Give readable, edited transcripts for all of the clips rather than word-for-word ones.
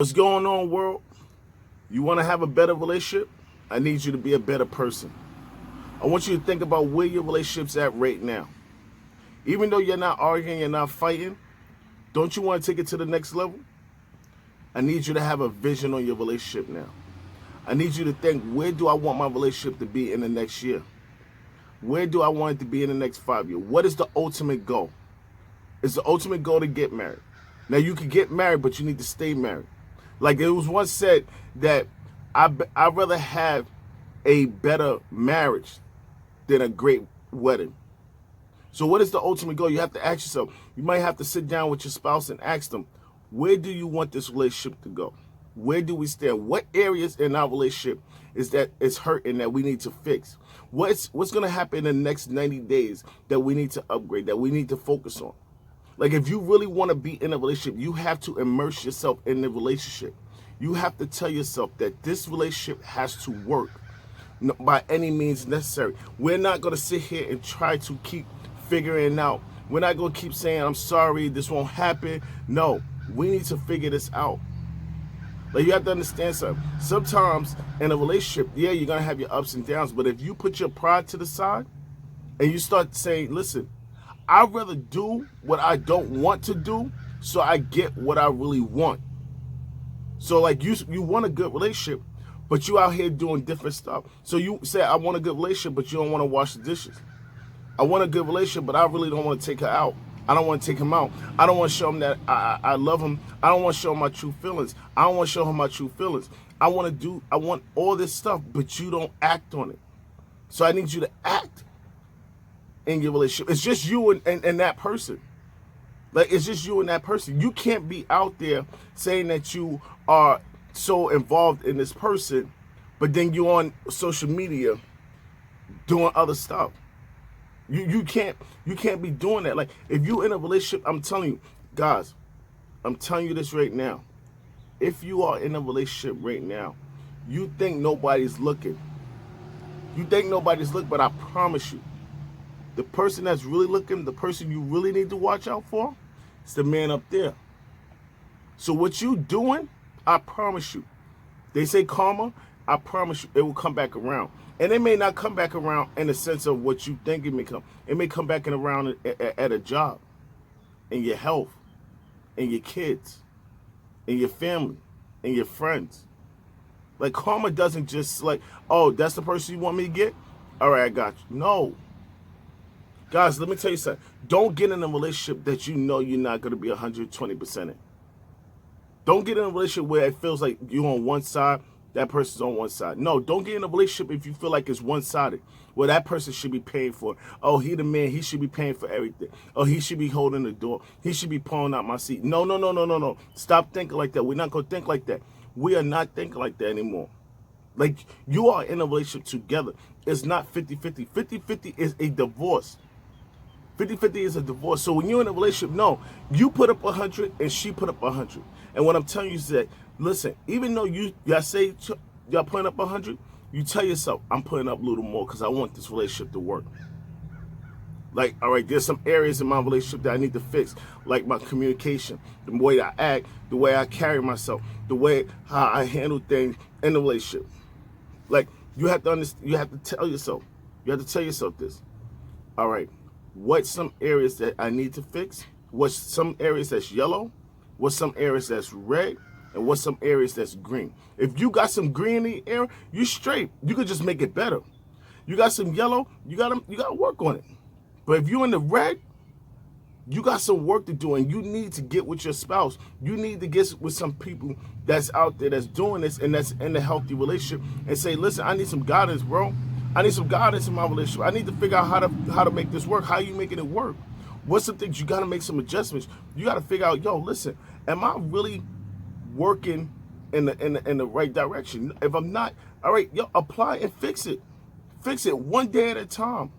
What's going on, world? You want to have a better relationship? I need you to be a better person. I want you to think about where your relationship's at right now. Even though you're not arguing, you're not fighting, don't you want to take it to the next level? I need you to have a vision on your relationship now. I need you to think, where do I want my relationship to be in the next year? Where do I want it to be in the next 5 years? What is the ultimate goal? Is the ultimate goal to get married? Now, you can get married, but you need to stay married. Like it was once said that I'd rather have a better marriage than a great wedding. So what is the ultimate goal? You have to ask yourself. You might have to sit down with your spouse and ask them, where do you want this relationship to go? Where do we stand? What areas in our relationship is hurting that we need to fix? What's going to happen in the next 90 days that we need to upgrade, that we need to focus on? Like, if you really want to be in a relationship, you have to immerse yourself in the relationship. You have to tell yourself that this relationship has to work by any means necessary. We're not going to sit here and try to keep figuring it out. We're not going to keep saying, I'm sorry, this won't happen. No, we need to figure this out. Like, you have to understand something. Sometimes in a relationship, yeah, you're going to have your ups and downs. But if you put your pride to the side and you start saying, listen, I'd rather do what I don't want to do so I get what I really want. So like you want a good relationship, but you out here doing different stuff. So you say, I want a good relationship, but you don't want to wash the dishes. I want a good relationship, but I really don't want to take her out. I don't want to take him out. I don't want to show him that I love him. I don't want to show him my true feelings. I don't want to show him my true feelings. I want all this stuff, but you don't act on it. So I need you to act in your relationship. It's just you and that person. Like, it's just you and that person. You can't be out there saying that you are so involved in this person, but then you on social media doing other stuff. You can't be doing that. Like, if you in a relationship, I'm telling you, guys, I'm telling you this right now. If you are in a relationship right now, you think nobody's looking. You think nobody's looking, but I promise you, the person that's really looking, the person you really need to watch out for, is the man up there. So what you doing, I promise you. They say karma, I promise you, it will come back around. And it may not come back around in the sense of what you think it may come. It may come back around at a job, in your health, in your kids, in your family, in your friends. Like, karma doesn't just like, oh, that's the person you want me to get? All right, I got you. No. Guys, let me tell you something. Don't get in a relationship that you know you're not going to be 120% in. Don't get in a relationship where it feels like you're on one side, that person's on one side. No, don't get in a relationship if you feel like it's one-sided, where that person should be paying for it. Oh, he the man, he should be paying for everything. Oh, he should be holding the door. He should be pulling out my seat. No, no, no, no, no, no. Stop thinking like that. We're not going to think like that. We are not thinking like that anymore. Like, you are in a relationship together. It's not 50-50. 50-50 is a divorce. 50-50 is a divorce. So when you're in a relationship, no, you put up 100 and she put up 100. And what I'm telling you is that, listen, even though y'all say y'all putting up 100, you tell yourself, I'm putting up a little more because I want this relationship to work. Like, all right, there's some areas in my relationship that I need to fix, like my communication, the way I act, the way I carry myself, the way how I handle things in the relationship. Like, you have to understand, you have to tell yourself this. All right, what's some areas that I need to fix? What's some areas that's yellow? What's some areas that's red? And what's some areas that's green? If you got some green in the area, you straight. You could just make it better. You got some yellow, you got to work on it. But if you're in the red, you got some work to do, and you need to get with your spouse. You need to get with some people that's out there that's doing this and that's in a healthy relationship and say, listen, I need some guidance, bro. I need some guidance in my relationship. I need to figure out how to make this work. How are you making it work? What's some things you got to make some adjustments? You got to figure out, yo, listen, am I really working in the right direction? If I'm not, all right, yo, apply and fix it. Fix it one day at a time.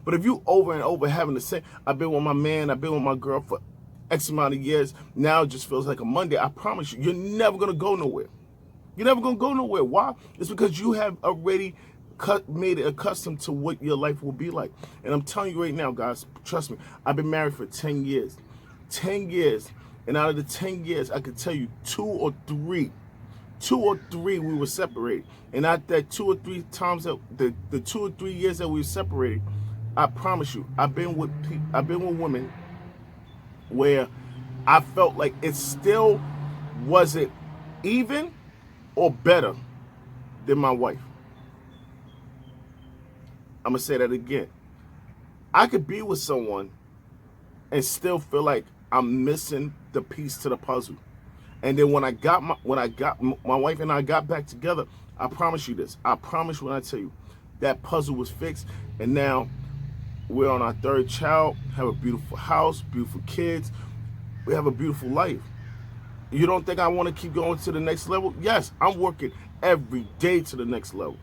But if you over and over having to say, I've been with my man, I've been with my girl for X amount of years, now it just feels like a Monday, I promise you, you're never going to go nowhere. You're never going to go nowhere. Why? It's because you have already made it accustomed to what your life will be like. And I'm telling you right now, guys, trust me, I've been married for 10 years. 10 years, And out of the 10 years, I could tell you two or three we were separated. And at that 2 or 3 times, that the 2 or 3 years that we were separated, I promise you, I've been with women where I felt like it still wasn't even or better than my wife. I'm going to say that again. I could be with someone and still feel like I'm missing the piece to the puzzle. And then when my wife and I got back together, I promise you this. I promise when I tell you that puzzle was fixed, and now we're on our 3rd child, have a beautiful house, beautiful kids. We have a beautiful life. You don't think I want to keep going to the next level? Yes, I'm working every day to the next level.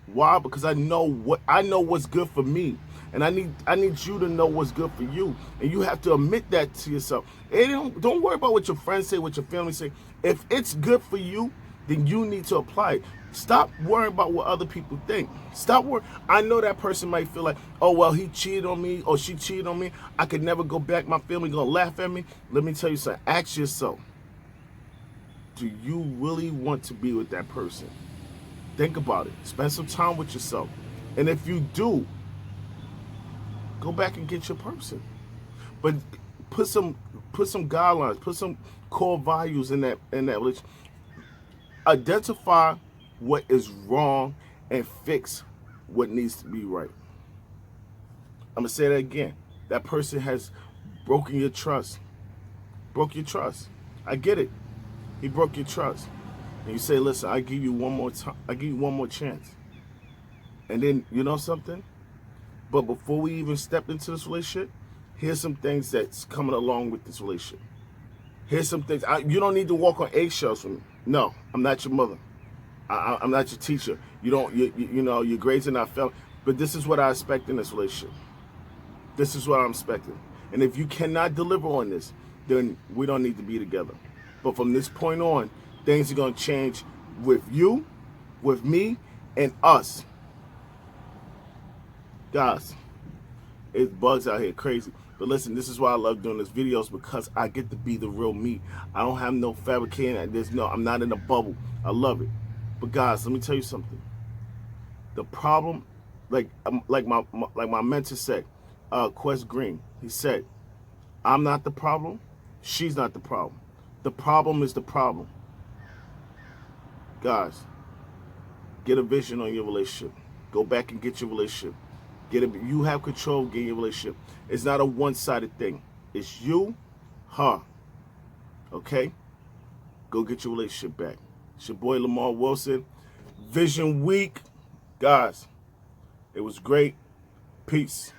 Why? Because I know what's good for me. And I need you to know what's good for you. And you have to admit that to yourself. And don't worry about what your friends say, what your family say. If it's good for you, then you need to apply it. Stop worrying about what other people think. Stop worrying. I know that person might feel like, oh, well, he cheated on me or she cheated on me. I could never go back. My family gonna laugh at me. Let me tell you something. Ask yourself, do you really want to be with that person? Think about it. Spend some time with yourself. And if you do, go back and get your person. But put some guidelines, put some core values in that relationship. Identify what is wrong and fix what needs to be right. I'm gonna say that again. That person has broken your trust. Broke your trust. I get it. He broke your trust. And you say, listen, I give you one more time. I give you one more chance. And then, you know something? But before we even step into this relationship, here's some things that's coming along with this relationship. Here's some things. You don't need to walk on eggshells for me. No, I'm not your mother. I'm not your teacher. You know, your grades are not failing. But this is what I expect in this relationship. This is what I'm expecting. And if you cannot deliver on this, then we don't need to be together. But from this point on, things are going to change with you, with me, and us. Guys, it's bugs out here crazy. But listen, this is why I love doing these videos, because I get to be the real me. I don't have no fabricating. I'm not in a bubble. I love it. But guys, let me tell you something. The problem, like my mentor said, Quest Green, he said, I'm not the problem. She's not the problem. The problem is the problem. Guys, get a vision on your relationship. Go back and get your relationship. You have control of getting your relationship. It's not a one-sided thing. It's you, her. Okay? Go get your relationship back. It's your boy Lamar Wilson. Vision Week. Guys, it was great. Peace.